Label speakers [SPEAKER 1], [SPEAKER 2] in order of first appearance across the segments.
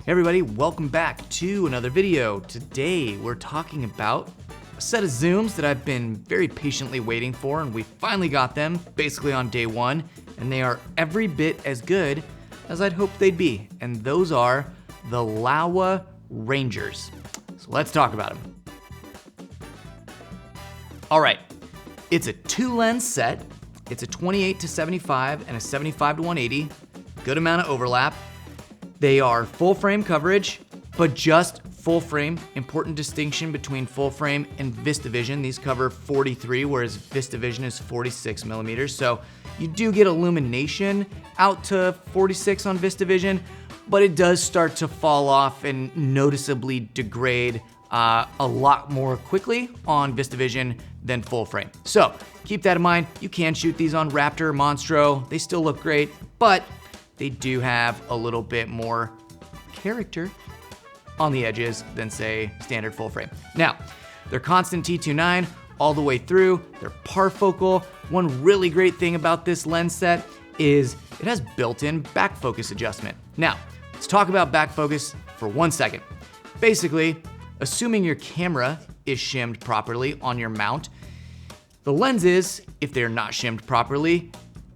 [SPEAKER 1] Hey everybody, welcome back to another video. Today we're talking about a set of zooms that I've been very patiently waiting for, and we finally got them basically on day one, and they are every bit as good as I'd hoped they'd be, and those are the Laowa Rangers. So let's talk about them. All right, it's a 2-lens set. It's a 28 to 75 and a 75 to 180. Good amount of overlap. They are full frame coverage, but just full frame. Important distinction between full frame and VistaVision. These cover 43, whereas VistaVision is 46 millimeters. So you do get illumination out to 46 on VistaVision, but it does start to fall off and noticeably degrade a lot more quickly on VistaVision than full frame. So keep that in mind. You can shoot these on Raptor, Monstro. They still look great, but they do have a little bit more character on the edges than, say, standard full frame. Now, they're constant T2.9 all the way through. They're parfocal. One really great thing about this lens set is it has built-in back focus adjustment. Now, let's talk about back focus for 1 second. Basically, assuming your camera is shimmed properly on your mount, the lenses, if they're not shimmed properly,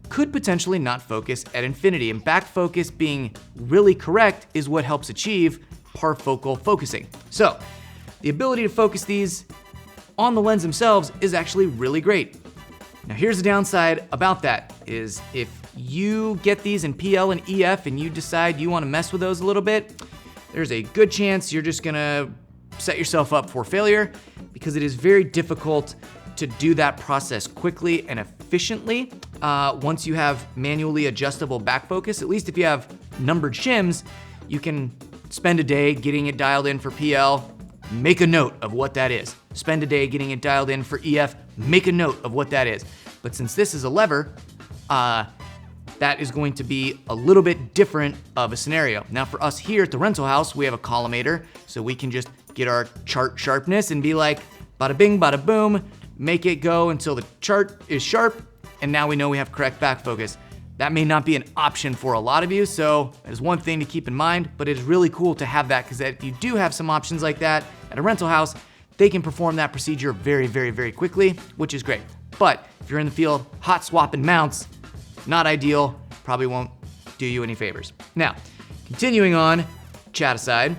[SPEAKER 1] could potentially not focus at infinity, and back focus being really correct is what helps achieve parfocal focusing. So the ability to focus these on the lens themselves is actually really great. Now here's the downside about that is if you get these in PL and EF and you decide you want to mess with those a little bit, there's a good chance you're just gonna set yourself up for failure, because it is very difficult to do that process quickly and efficiently once you have manually adjustable back focus. At least if you have numbered shims, you can spend a day getting it dialed in for PL, make a note of what that is. Spend a day getting it dialed in for EF, make a note of what that is. But since this is a lever, that is going to be a little bit different of a scenario. Now for us here at the rental house, we have a collimator, so we can just get our chart sharpness and be like, bada bing, bada boom, make it go until the chart is sharp, and now we know we have correct back focus. That may not be an option for a lot of you, so that is one thing to keep in mind, but it's really cool to have that, because if you do have some options like that at a rental house, they can perform that procedure very, very, very quickly, which is great. But if you're in the field, hot swapping mounts, not ideal, probably won't do you any favors. Now, continuing on, chat aside,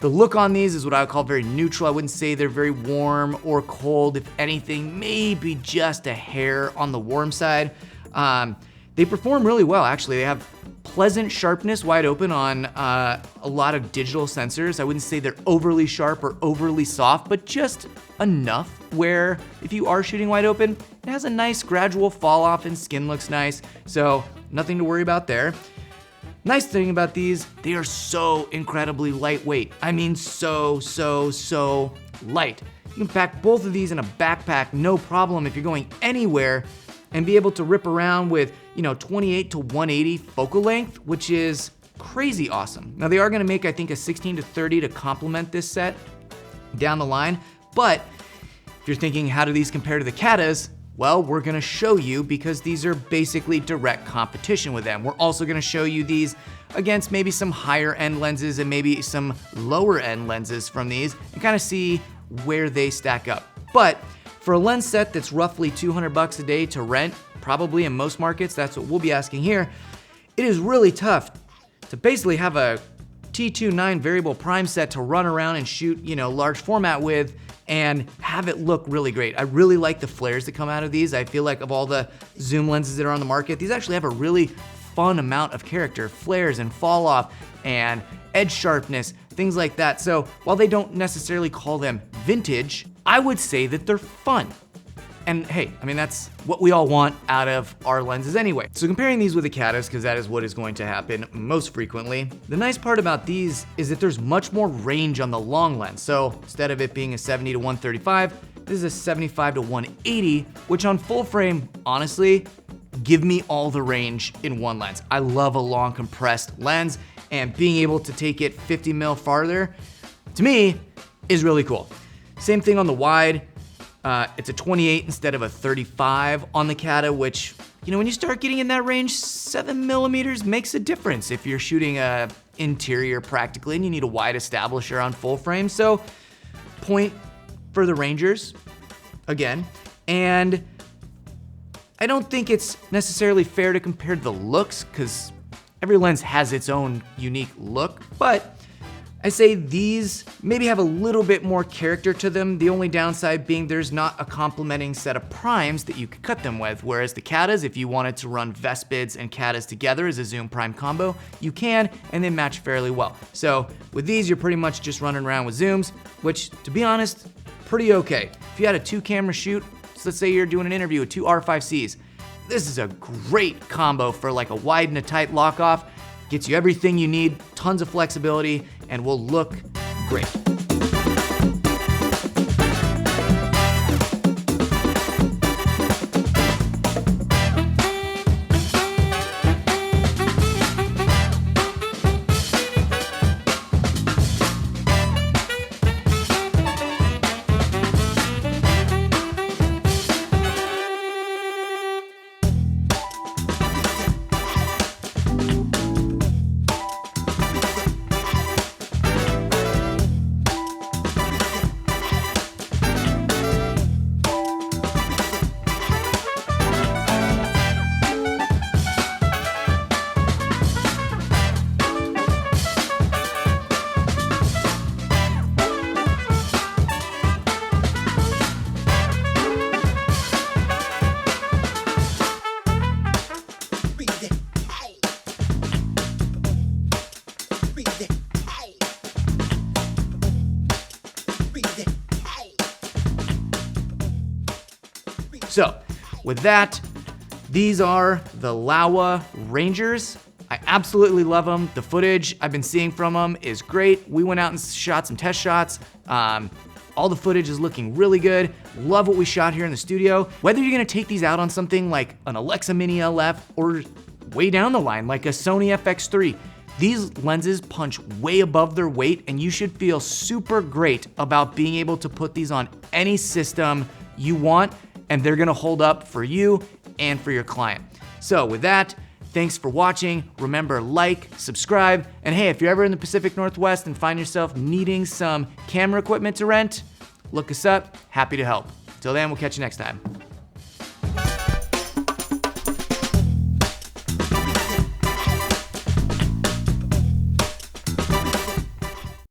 [SPEAKER 1] the look on these is what I would call very neutral. I wouldn't say they're very warm or cold. If anything, maybe just a hair on the warm side. They perform really well, actually. They have pleasant sharpness wide open on a lot of digital sensors. I wouldn't say they're overly sharp or overly soft, but just enough where if you are shooting wide open, it has a nice gradual fall off and skin looks nice. So nothing to worry about there. Nice thing about these, they are so incredibly lightweight. I mean, so light. You can pack both of these in a backpack, no problem, if you're going anywhere, and be able to rip around with, 28 to 180 focal length, which is crazy awesome. Now they are gonna make, I think, a 16 to 30 to complement this set down the line, but if you're thinking, how do these compare to the Cattas? Well, we're gonna show you, because these are basically direct competition with them. We're also gonna show you these against maybe some higher end lenses and maybe some lower end lenses from these, and kind of see where they stack up. But for a lens set that's roughly 200 bucks a day to rent, probably in most markets, that's what we'll be asking here, it is really tough to basically have a T2.9 variable prime set to run around and shoot, large format with, and have it look really great. I really like the flares that come out of these. I feel like of all the zoom lenses that are on the market, these actually have a really fun amount of character, flares and fall off and edge sharpness, things like that. So while they don't necessarily call them vintage, I would say that they're fun. And hey, I mean, that's what we all want out of our lenses anyway. So comparing these with the Cattas, because that is what is going to happen most frequently, the nice part about these is that there's much more range on the long lens. So instead of it being a 70 to 135, this is a 75 to 180, which on full frame, honestly, give me all the range in one lens. I love a long compressed lens, and being able to take it 50 mil farther, to me, is really cool. Same thing on the wide. It's a 28 instead of a 35 on the Catta, which, when you start getting in that range, 7 millimeters makes a difference if you're shooting a interior practically, and you need a wide establisher on full frame. So point for the Rangers again. And I don't think it's necessarily fair to compare the looks because every lens has its own unique look, but I say these maybe have a little bit more character to them. The only downside being there's not a complementing set of primes that you could cut them with. Whereas the Cattas, if you wanted to run Vespids and Cattas together as a zoom prime combo, you can, and they match fairly well. So with these, you're pretty much just running around with zooms, which to be honest, pretty okay. If you had a 2-camera shoot, so let's say you're doing an interview with 2 R5Cs, this is a great combo for like a wide and a tight lock off. Gets you everything you need, tons of flexibility, and will look great. So with that, these are the Laowa Rangers. I absolutely love them. The footage I've been seeing from them is great. We went out and shot some test shots. All the footage is looking really good. Love what we shot here in the studio. Whether you're gonna take these out on something like an Alexa Mini LF or way down the line like a Sony FX3, these lenses punch way above their weight, and you should feel super great about being able to put these on any system you want, and they're gonna hold up for you and for your client. So with that, thanks for watching. Remember, like, subscribe, and hey, if you're ever in the Pacific Northwest and find yourself needing some camera equipment to rent, look us up. Happy to help. Till then, we'll catch you next time.